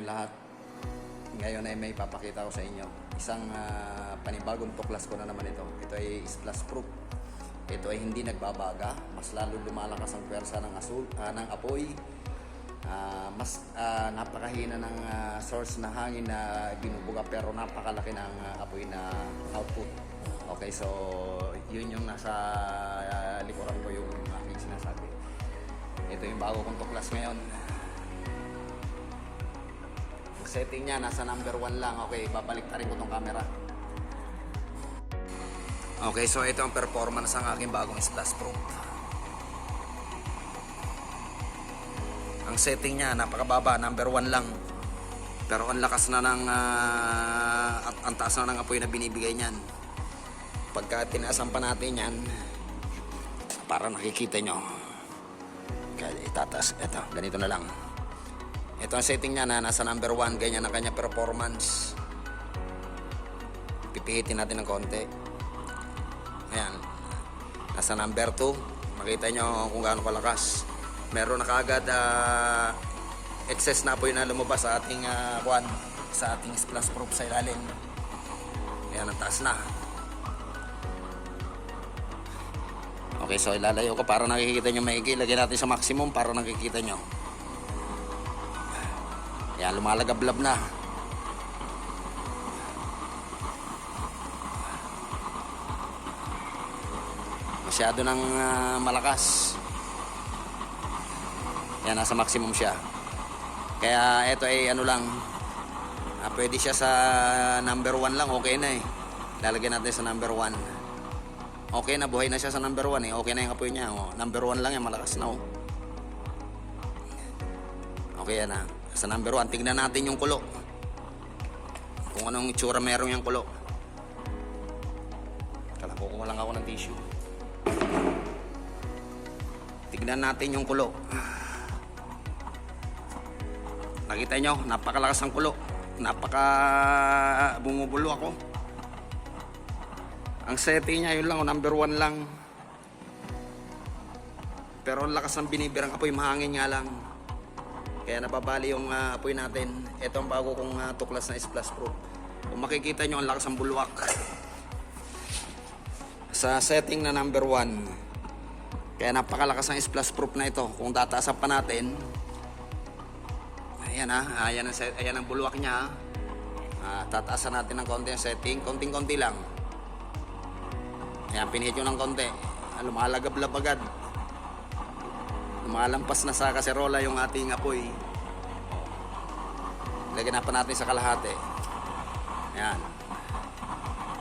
kayong lahat. Ngayon ay may papakita ko sa inyo. Isang panibagong tuklas ko na naman ito. Ito ay splash proof. Ito ay hindi nagbabaga. Mas lalo lumalakas ang pwersa ng apoy. Mas napakahina ng source na hangin na binubuga pero napakalaki ng apoy na output. Okay, so yun yung nasa likuran ko yung aking sinasabi. Ito yung bago kong tuklas ngayon. Ang setting niya nasa number 1 lang. Okay, babalik ta rin ko tong camera. Okay, so ito ang performance ng aking bagong splash proof. Ang setting niya napakababa, number 1 lang. Pero ang lakas na ng at ang taas na ng apoy na binibigay niyan. Pagka tinaasan pa natin yan, para nakikita nyo. Kaya itataas, ito, ganito na lang. Ito ang setting niya na nasa number 1, ganyan ang kanya performance. Pipihitin natin ng konti. Ayan, nasa number 2, makita nyo kung gaano kalakas. Meron na kaagad excess na apoy na lumabas sa ating sa ating splash proof sa ilalim. Ayan, ang taas na. Okay, so ilalayo ko para nakikita nyo maigi. Lagyan natin sa maximum para nakikita nyo. Ayan, lumalagablab na. Masyado ng malakas. Ayan, nasa maximum siya. Kaya ito ay ano lang, pwede siya sa number 1 lang, okay na eh. Lalagyan natin sa number 1. Okay na, buhay na siya sa number 1 eh. Okay na yung apoy niya. Oh. Number 1 lang yan, malakas na oh. Okay yan ah. Sa number 1, tignan natin yung kulo. Kung anong itsura meron yung kulo. Kukuha lang ako ng tissue. Tignan natin yung kulo. Nakita nyo, napakalakas ang kulo. Bumubulo ako. Ang setting niya yun lang, number 1 lang. Pero ang lakas ng binibirang apoy, mahangin nga lang. Kaya nababali yung apoy natin. Ito ang bago kong tuklas na splash proof. Kung makikita nyo, ang lakas ng bulwak. Sa setting na number 1. Kaya napakalakas ng splash proof na ito. Kung tataasan pa natin, ayan ayan ang bulwak niya. Tataasan natin ng konti ang setting. Konting-konti lang. Ayan, pinihit nyo ng konti. Lumalagablab agad. Lumalampas na sa kaserola yung ating apoy. Lagyan na pa natin sa kalahati. Ayan.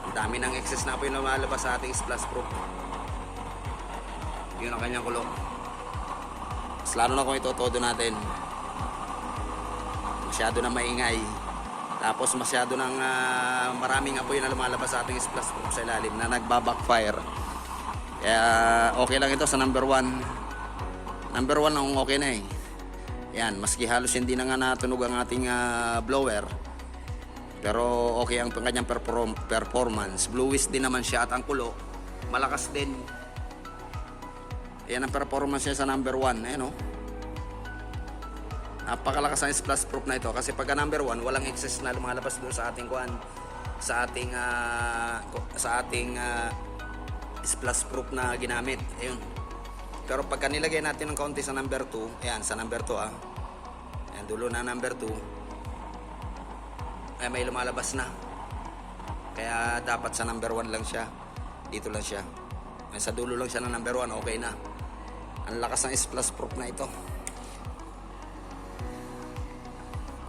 Ang dami ng excess na apoy na lumalabas sa ating splash proof. Yun ang kanyang kulong. Mas lalo na kung itotodo natin. Masyado na maingay. Tapos masyado ng maraming apoy na lumalabas sa ating splash proof sa ilalim na nagbabackfire. Kaya okay lang ito sa number 1. Number 1 ang okay na eh. Yan, maski halos hindi na nga natunog ang ating blower. Pero okay ang kanyang performance. Bluish din naman siya at ang kulo malakas din. Yan ang performance niya sa number 1. Ayan o. Napakalakas ang splash proof na ito kasi pagka number 1 walang excess na lumalabas doon sa ating splash proof na ginamit. Ayun. Pero pagka nilagay natin ng konti sa number 2, ayan sa number 2 ayan, dulo na number 2 ay may lumalabas na. Kaya dapat sa number 1 lang siya. Dito lang siya. Ay, sa dulo lang siya ng number 1, okay na. Ang lakas ng splash proof na ito.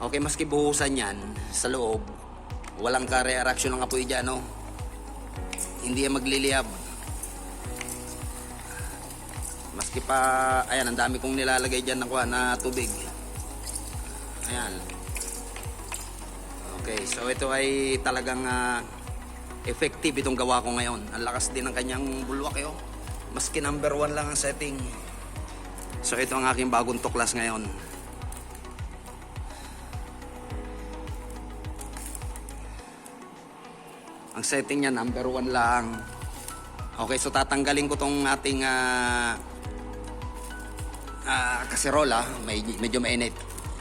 Okay, maski buhusan yan sa loob, walang ka-reaction ng apoy dyan, no? Hindi yan magliliyab. Maski pa, ayan, ang dami kong nilalagay dyan na tubig. Ayan. Okay, so ito ay talagang effective itong gawa ko ngayon. Ang lakas din ng kanyang bulwak, eh, oh. Maski number 1 lang ang setting. So ito ang aking bagong tuklas ngayon. Ang setting niya number 1 lang. Okay, so tatanggalin ko tong ating kaserola. Medyo mainit.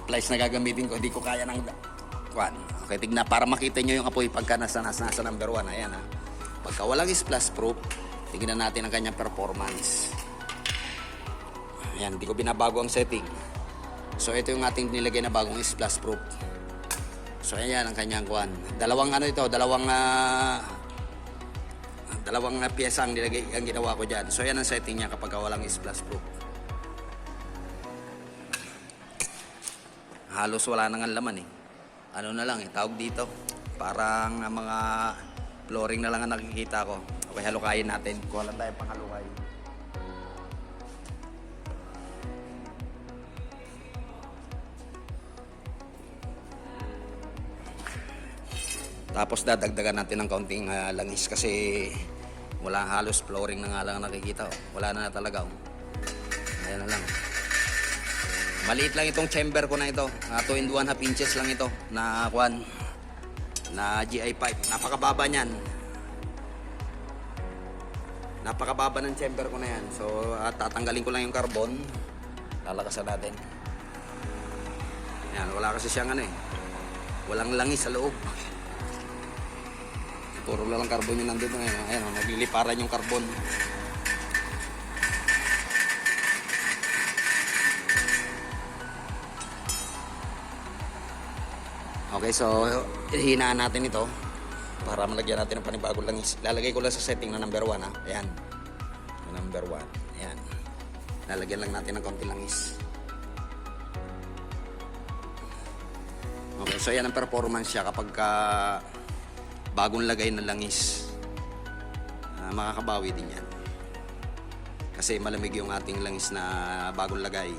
plies na gagamitin ko, hindi ko kaya ng kwan. Okay, tignan para makita nyo yung apoy pagka nasa number 1. Ayan ha. Pagka walang splash proof, tignan natin ang kanyang performance. Ayan, hindi ko binabago ang setting. So ito yung ating nilagay na bagong splash proof. So ayan ang kanyang kwan. Dalawang piyesa ang nilagay, ang ginawa ko dyan. So yan ang setting niya kapag walang splash proof. Halos wala nang laman eh. Ano na lang eh, tawag dito. Parang mga flooring na lang ang nakikita ko. Okay, halukayin natin. Kuha lang tayo pang halukay. Tapos dadagdagan natin ng kaunting langis kasi wala halos flooring na nga lang nakikita. Wala na talaga. Ayan na lang. Maliit lang itong chamber ko na ito. 2 and 1/2 inches lang ito na kwan na GI pipe. Napakababa niyan. Napakababa ng chamber ko na yan. So tatanggalin ko lang yung carbon. Lalakasan natin. Yan, wala kasi siyang walang langis sa loob. Puro lang carbon yung nandun ngayon. Ayan, nagliliparan yung carbon. Okay, so hinaan natin ito para malagyan natin ng panibagong langis. Lalagay ko lang sa setting na number 1 ha. Ayan. Number 1. Ayan. Lalagyan lang natin ng konti langis. Okay, so yan ang performance siya kapag bagong lagay na langis. Makakabawi din yan. Kasi malamig yung ating langis na bagong lagay.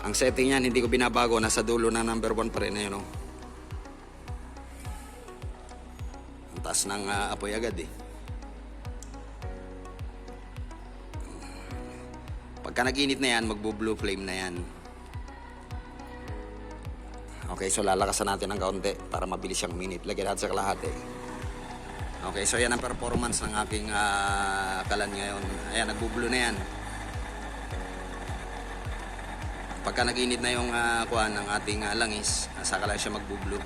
Ang setting yan, hindi ko binabago. Nasa dulo na number 1 pa rin. Ayun, no? Ang taas ng apoy agad eh. Pagka nag-init na yan, magbo-blue flame na yan. Okay, so lalakasan natin ng kaunti para mabilis siyang minute. Lagyan natin sa kalahati. Okay, so yan ang performance ng aking kalan ngayon. Ayan, nagbo-blue na yan. Pagka nag-init na yung kuhan ng ating langis, saka lang siya magbo-blue.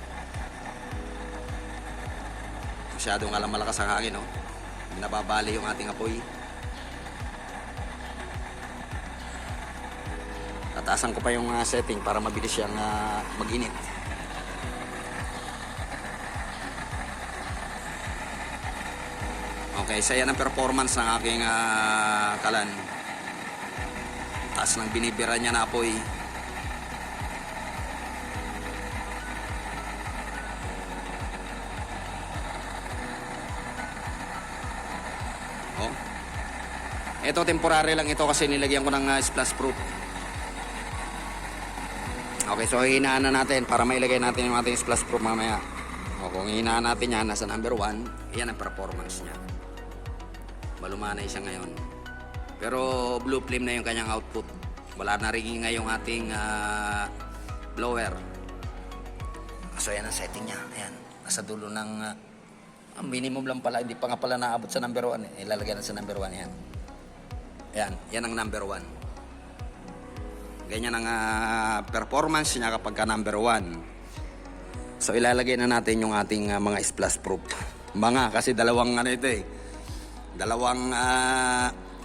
Masyadong malakas ang hangin, no? Nababali yung ating apoy. Tataasan ko pa yung setting para mabilis siyang mag-init. Okay, so yan ang performance ng aking kalan. Taas ng binibira niya na apoy. Oh. Ito temporary lang ito kasi nilagyan ko ng splash proof. Okay, so hinaan na natin para mailagay natin yung ating splash proof mamaya. O, kung hinaan natin yan, nasa number 1, yan ang performance niya. Malumanay siya ngayon. Pero blue flame na yung kanyang output. Wala na rin ngayong ating blower. So yan ang setting niya. Ayan, nasa dulo ng minimum lang pala. Hindi pa nga pala naabot sa number 1. Ilalagay na sa number 1 yan. Ayan, yan ang number 1. Ganyan ang performance niya kapag ka number 1. So ilalagay na natin yung ating mga splash proof. Kasi dalawang ito eh. Dalawang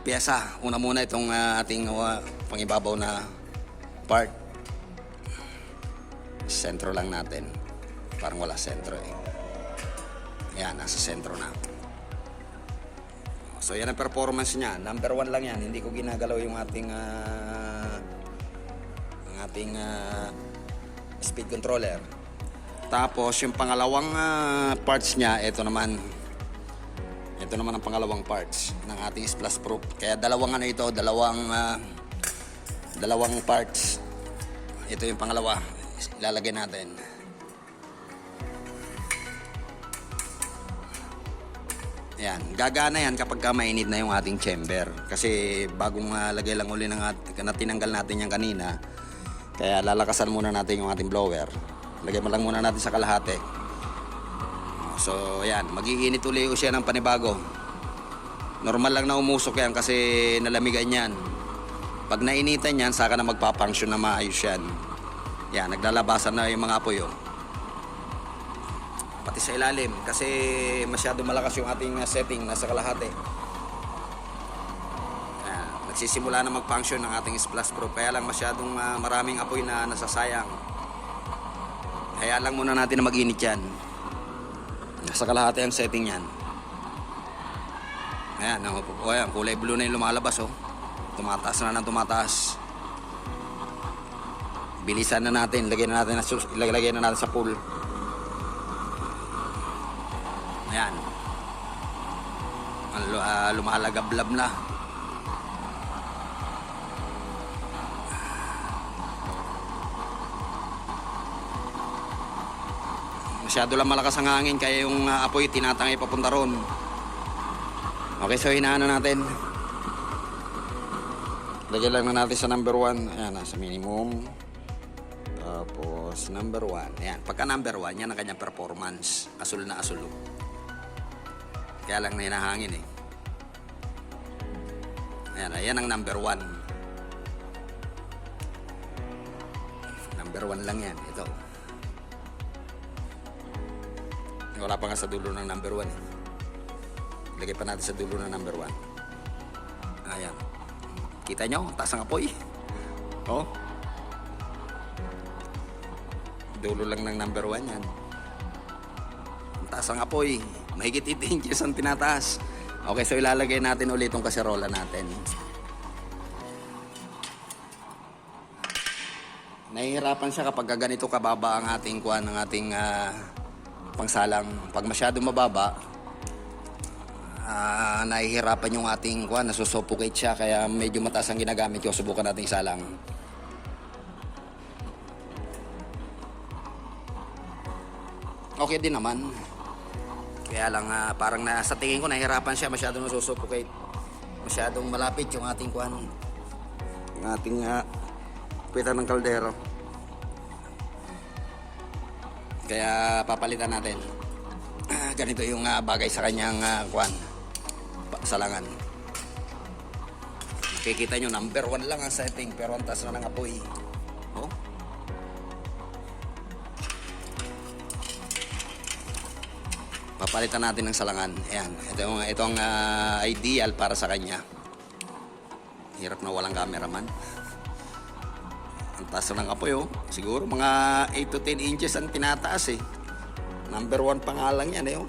piyesa. Una muna itong ating pangibabaw na part. Sentro lang natin. Parang wala sentro eh. Ayan, nasa sentro na. So yan ang performance niya. Number 1 lang yan. Hindi ko ginagalaw yung ating speed controller. Tapos yung pangalawang parts niya, ito naman ang pangalawang parts ng ating splash proof. Kaya dalawang parts. Ito yung pangalawa. Ilalagay natin. Ayan, gagana yan kapag mainit na yung ating chamber. Kasi bagong lagay lang uli na tinanggal natin yan kanina. Kaya lalakasan muna natin yung ating blower. Lagay mo lang muna natin sa kalahati. So, ayan. Mag-iinit uli siya ng panibago. Normal lang na umusok yan kasi nalamigan yan. Pag nainitan yan, saka na magpapunction na maayos yan. Yan, naglalabasan na yung mga apoy, oh. Pati sa ilalim, kasi masyado malakas yung ating setting, nasa kalahati. Yan, nagsisimula na mag-function ng ating splash proof, kaya lang masyadong maraming apoy na nasasayang. Kaya lang muna natin na mag-init yan. Nasa kalahati ang setting yan. Ayan, ayan, kulay blue na yung lumalabas, oh. Tumataas na ng tumataas. Bilisan na natin, ilagay na natin sa pool. Ayan. Lumalagablab na. Masyado lang malakas ang hangin, kaya yung apoy tinatangay papunta ron. Okay, so hinaan na natin. Lagyan lang na natin sa number 1. Ayan, nasa minimum. Tapos number 1. Ayan, pagka number 1, yan ang kanyang performance. Asul na asul. Kaya lang na hinahangin, eh. Ayan, ayan ang number 1. Number 1 lang yan. Ito. Wala pa nga sa dulo ng number 1, eh. Lagay pa natin sa dulo ng number 1. Ayan. Kita nyo, taas ang apoy. Oh. Dulo lang ng number 1 yan. Taas ang apoy. Mahigit 8 inches ang tinataas. Okay, so ilalagay natin ulit itong kaserola natin. Nahihirapan siya kapag ganito kababa ang ating kuha ng ating pangsalang. Pag masyado mababa, nahihirapan yung ating kuha, nasusuffocate siya, kaya medyo mataas ang ginagamit ko. Subukan natin isalang. Okay din naman. Kaya lang parang sa tingin ko nahihirapan siya, masyadong nasusuffocate. Masyadong malapit yung ating kuha, yung ating pita ng kaldero. Kaya papalitan natin. Ganito yung bagay sa kanyang kuwan, salangan. Makikita nyo, number 1 lang ang setting, pero ang taas na ng apoy. Oh. Papalitan natin ng salangan. Ayan, ito ang ideal para sa kanya. Hirap na walang cameraman. Ang taas na ng apoy, oh. Siguro mga 8 to 10 inches ang tinataas, eh. Number 1 pa nga lang yan, eh, oh.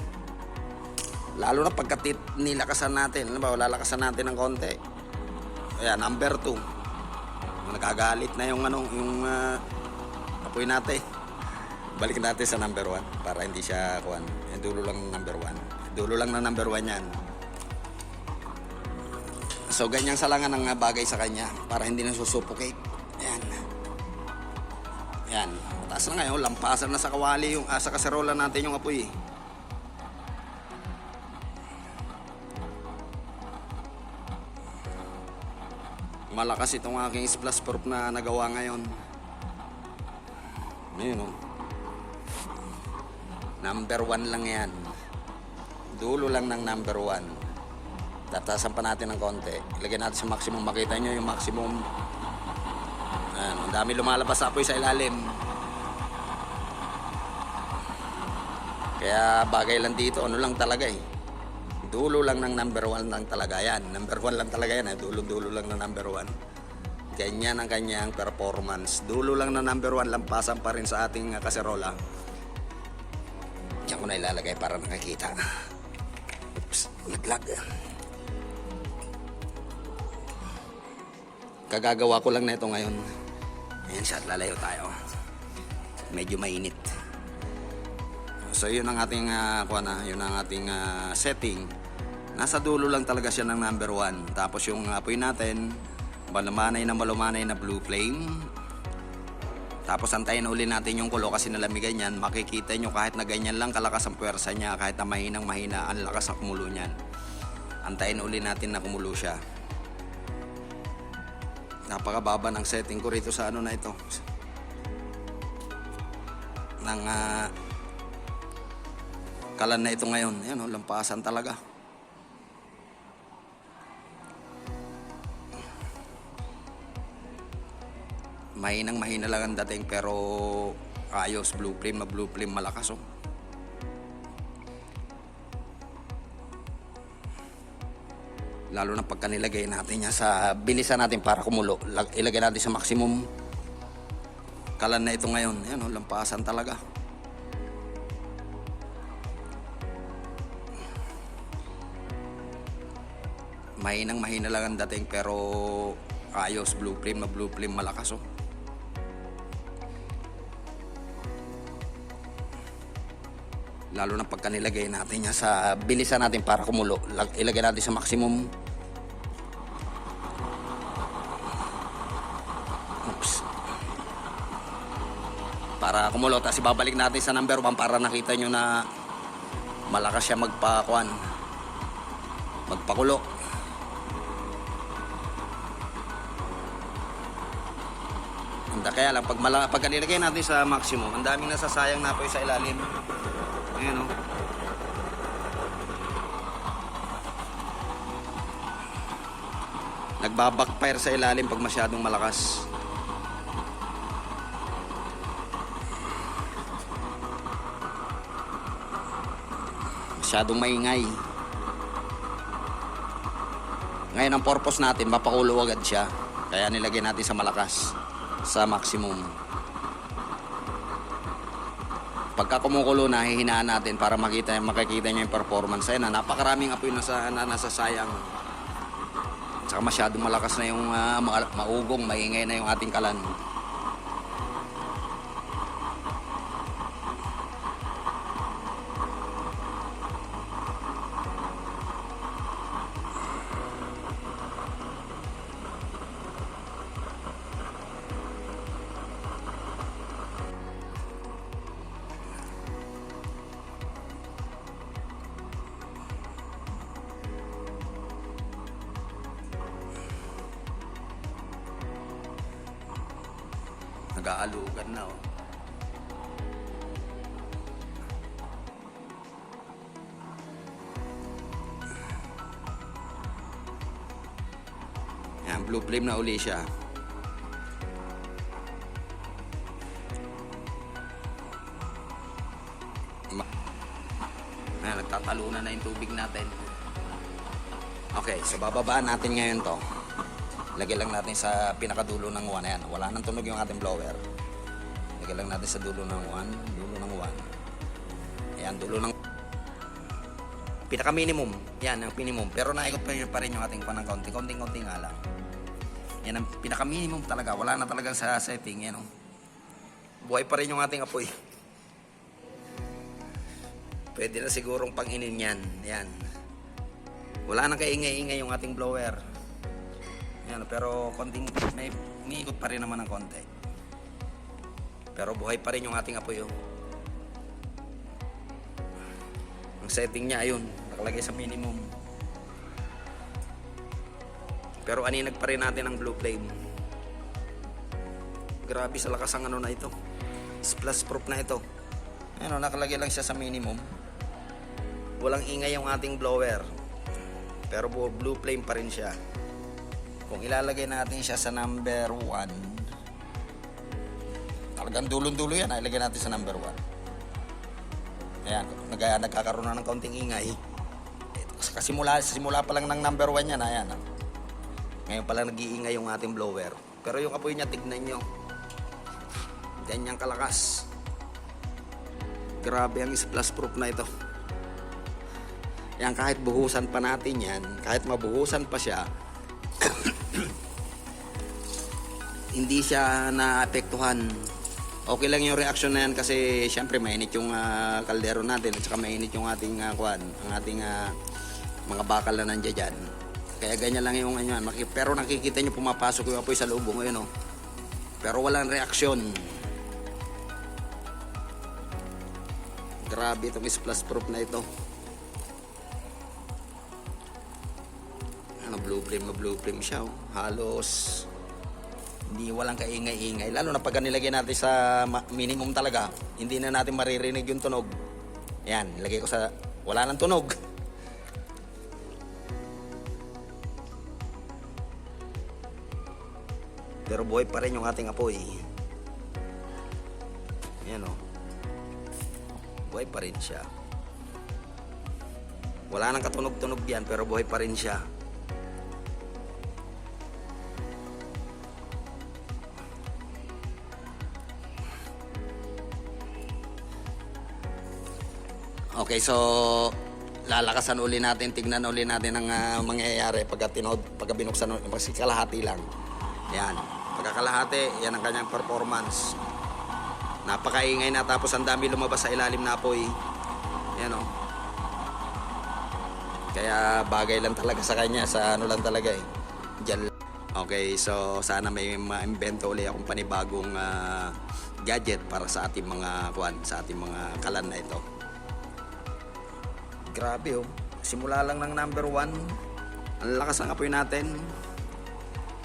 Lalo na pagka nilakasan natin. Ano ba, lalakasan natin ng konti. Ayan, number 2. Nagagalit na yung apoy natin. Balik natin sa number 1 para hindi siya kuwan. Dulo lang ng number 1. Dulo lang ng number 1 yan. So, ganyang salangan ang bagay sa kanya para hindi na susuffocate. Ayan. Ayan. Taas na ngayon. Lampasan na sa kawali yung sa kaserola natin yung apoy. Malakas itong aking splash proof na nagawa ngayon. Ayun, oh. Number 1 lang yan. Dulo lang ng number 1. Tatasan pa natin ng konti. Ilagay natin sa maximum. Makita nyo yung maximum. Ayan, ang dami lumalabas sa apoy sa ilalim. Kaya bagay lang dito. Ano lang talaga, eh. Dulo lang ng number 1 lang talaga yan. Number 1 lang talaga yan, eh. Dulo lang ng number 1. Ganyan ang kanyang performance. Dulo lang ng number 1. Lampasan pa rin sa ating kaserola. Diyan ko na ilalagay para nakikita. Oops, naglag. Kagagawa ko lang na ito ngayon. Ayan siya, lalayo tayo. Medyo mainit. So yun ang ating yun ang ating setting. Nasa dulo lang talaga siya ng number 1. Tapos yung apoy natin, malumanay na blue flame. Tapos antayin uli natin yung kulo kasi nalamigan yan. Makikita nyo kahit na ganyan lang kalakas ang puwersa niya, kahit na mahina, ang lakas ang kumulo niyan. Antayin uli natin na kumulo siya. Napakababa ng setting ko rito sa ano na ito. Ng kalan na ito ngayon. Ayan, lampasan talaga. Mahinang mahina lang ang dating pero ayos. Blue flame na blue flame, malakas oh. Lalo na pagka nilagay natin niya sa bilisan natin para kumulo. Ilagay natin sa maximum kalan na ito ngayon. Ayan oh, lampasan talaga. Mahinang mahina lang ang dating pero ayos. Blue flame na blue flame, malakas oh. Lalo na pagka nilagay natin niya sa bilisan natin para kumulo. Ilagay natin sa maximum. Oops. Para kumulo. Tapos ibabalik natin sa number 1 para nakita nyo na malakas siya magpakulo. Kaya lang pag nilagay natin sa maximum, ang daming nasasayang na po sa ilalim. Ayan o. Nagbabackfire sa ilalim pag masyadong malakas. Masyadong maingay. Ngayon ang purpose natin, mapakulo agad siya. Kaya nilagay natin sa malakas, sa maximum. Pagka kumukulo na, hihinaan natin para makikita nyo yung performance. Ayan na, napakaraming apoy na nasasayang. Saka masyadong malakas na yung maugong, maingay na yung ating kalan. Nag-aalugan na oh. Yan, blue flame na uli siya. Ayan, nagtatalunan na yung tubig natin. Okay, so bababaan natin ngayon to. Lagay lang natin sa pinakadulo ng 1. Ayan, wala nang tunog yung ating blower. Lagay lang natin sa dulo ng 1. Dulo ng 1. Ayan, dulo ng pinaka minimum. Yan, ang minimum. Pero naikot pa rin yung ating panang konting-konting nga lang. Yan ang pinaka minimum talaga. Wala na talagang sa setting. Yan, oh. Buhay pa rin yung ating apoy. Pwede na sigurong pang-inin yan. Yan. Wala nang kaingay-ingay yung ating blower. Yan, pero konting may umiikot pa rin naman ng konti. Pero buhay pa rin yung ating apoy oh. Ang setting niya ayun, nakalagay sa minimum. Pero aninag pa rin natin ang blue flame. Grabe sa lakas ang ano na ito. Splash proof na ito. Ayun oh, nakalagay lang siya sa minimum. Walang ingay yung ating blower. Pero blue flame pa rin siya. Kung ilalagay natin siya sa number 1, talagang dulong-dulo yan. Ilagay natin sa number 1. Ayan, nagkakaroon na ng kaunting ingay. Kasi simula pa lang ng number 1 yan. Ayan. Ngayon pa lang nag-iingay yung ating blower. Pero yung apoy niya, tignan nyo. Ganyang kalakas. Grabe ang splash proof na ito. Yan, kahit buhusan pa natin yan, kahit mabuhusan pa siya, hindi siya naapektuhan. Okay lang yung reaction na yan kasi syempre mainit yung kaldero natin at saka mainit yung ating ang ating mga bakal na nandiyan dyan. Kaya ganyan lang yung ano yan. Pero nakikita nyo pumapasok yung apoy sa loob ngayon oh. Pero walang reaksyon. Grabe itong splash proof na ito. Ano, blue flame siya oh. Halos hindi walang kaingay-ingay. Lalo na pagka nilagay natin sa minimum talaga, hindi na natin maririnig yung tunog. Ayan, nilagay ko sa wala nang tunog. Pero buhay pa rin yung ating apoy. Ayan o. Buhay pa rin siya. Wala nang katunog-tunog yan, pero buhay pa rin siya. Okay, so lalakasan uli natin, tignan uli natin ang mangyayari pagka binuksan, kasi kalahati lang. Yan, pagkakalahati, yan ang kanyang performance. Napakaingay na, tapos ang dami lumabas sa ilalim na apoy. Yan o. Kaya bagay lang talaga sa kanya, sa ano lang talaga eh. Diyan. Okay, so sana may ma-invento ulit akong panibagong gadget para sa ating mga sa ating mga kalan na ito. Grabe oh. Simula lang ng number 1. Ang lakas ng apoy natin.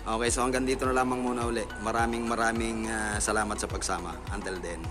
Okay, so hanggang dito na lamang muna uli. Maraming salamat sa pagsama. Until then.